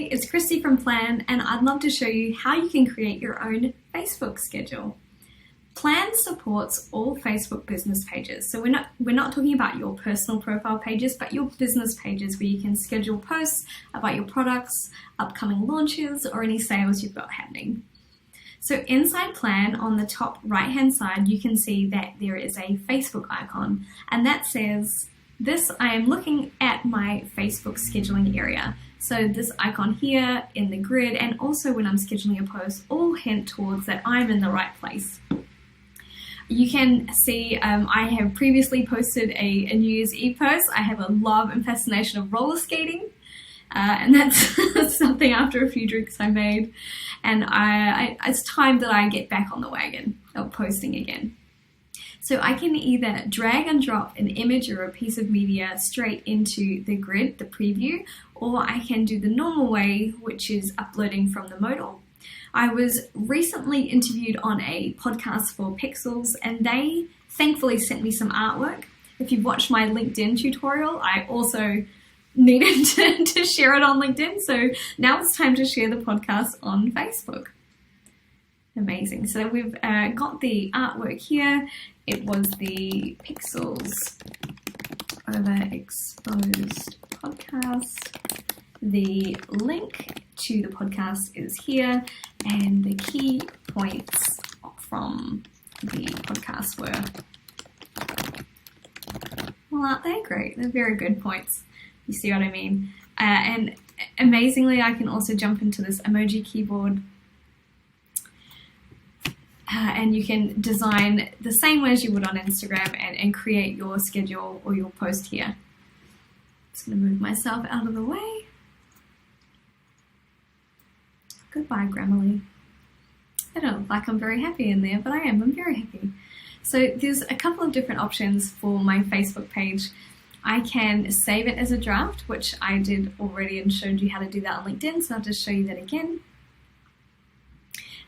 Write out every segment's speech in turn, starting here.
Hi, it's Christy from Plann, and I'd love to show you how you can create your own Facebook schedule. Plann supports all Facebook business pages. So we're not talking about your personal profile pages, but your business pages where you can schedule posts about your products, upcoming launches, or any sales you've got happening. So inside Plann, on the top right-hand side, you can see that there is a Facebook icon, and that says, I am looking at my Facebook scheduling area. So this icon here in the grid, and also when I'm scheduling a post, all hint towards that I'm in the right place. You can see I have previously posted a New Year's Eve post. I have a love and fascination of roller skating, and that's something after a few drinks I made. And it's time that I get back on the wagon of posting again. So I can either drag and drop an image or a piece of media straight into the grid, the preview, or I can do the normal way, which is uploading from the modal. I was recently interviewed on a podcast for Pixels, and they thankfully sent me some artwork. If you've watched my LinkedIn tutorial, I also needed to share it on LinkedIn, so now it's time to share the podcast on Facebook. Amazing. So we've got the artwork here. It was the Pixels Overexposed podcast. The link to the podcast is here, and the key points from the podcast were, well, aren't they great? They're very good points. You see what I mean? And amazingly, I can also jump into this emoji keyboard, and you can design the same way as you would on Instagram and create your schedule or your post here. Just going to move myself out of the way. Goodbye, Grammarly. I don't look like I'm very happy in there, but I am. I'm very happy. So there's a couple of different options for my Facebook page. I can save it as a draft, which I did already and showed you how to do that on LinkedIn, so I'll just show you that again.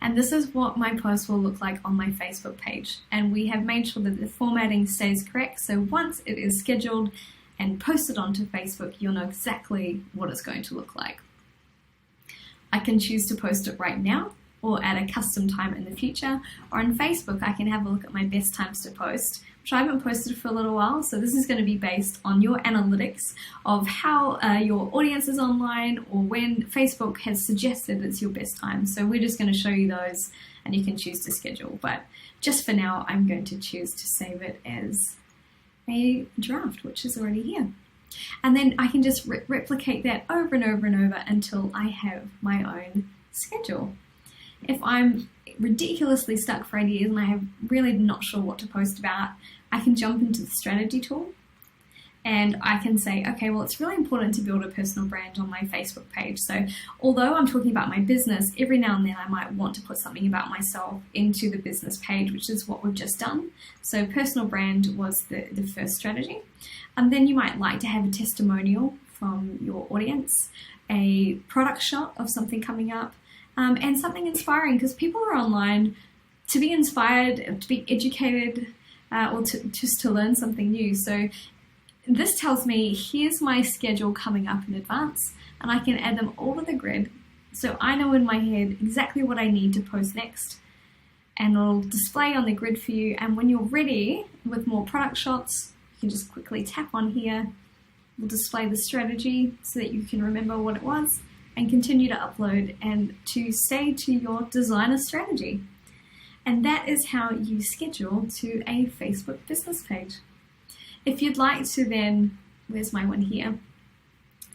And this is what my post will look like on my Facebook page. And we have made sure that the formatting stays correct, so once it is scheduled and posted onto Facebook, you'll know exactly what it's going to look like. I can choose to post it right now or at a custom time in the future, or on Facebook I can have a look at my best times to post, which I haven't posted for a little while, so this is going to be based on your analytics of how your audience is online or when Facebook has suggested it's your best time. So we're just going to show you those, and you can choose to schedule, but just for now I'm going to choose to save it as a draft, which is already here. And then I can just replicate that over and over and over until I have my own schedule. If I'm ridiculously stuck for ideas and I have really not sure what to post about, I can jump into the strategy tool and I can say, okay, well, it's really important to build a personal brand on my Facebook page. So although I'm talking about my business, every now and then I might want to put something about myself into the business page, which is what we've just done. So personal brand was the first strategy. And then you might like to have a testimonial from your audience, a product shot of something coming up, and something inspiring, because people are online to be inspired, to be educated, or just to learn something new. So this tells me, here's my schedule coming up in advance, and I can add them all to the grid, so I know in my head exactly what I need to post next, and it'll display on the grid for you. And when you're ready with more product shots, you can just quickly tap on here. We'll display the strategy so that you can remember what it was, and continue to upload and to stay to your designer strategy. And that is how you schedule to a Facebook business page. If you'd like to then, where's my one here?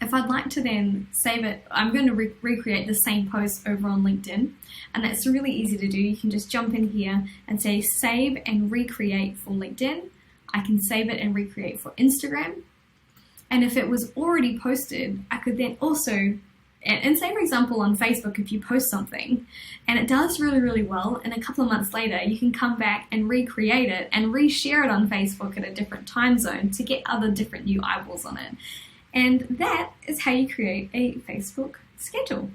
If I'd like to then save it, I'm going to recreate the same post over on LinkedIn, and that's really easy to do. You can just jump in here and say save and recreate for LinkedIn. I can save it and recreate for Instagram. And if it was already posted, I could then also, and say for example on Facebook, if you post something and it does really, really well, and a couple of months later you can come back and recreate it and reshare it on Facebook at a different time zone to get other different new eyeballs on it. And that is how you create a Facebook schedule.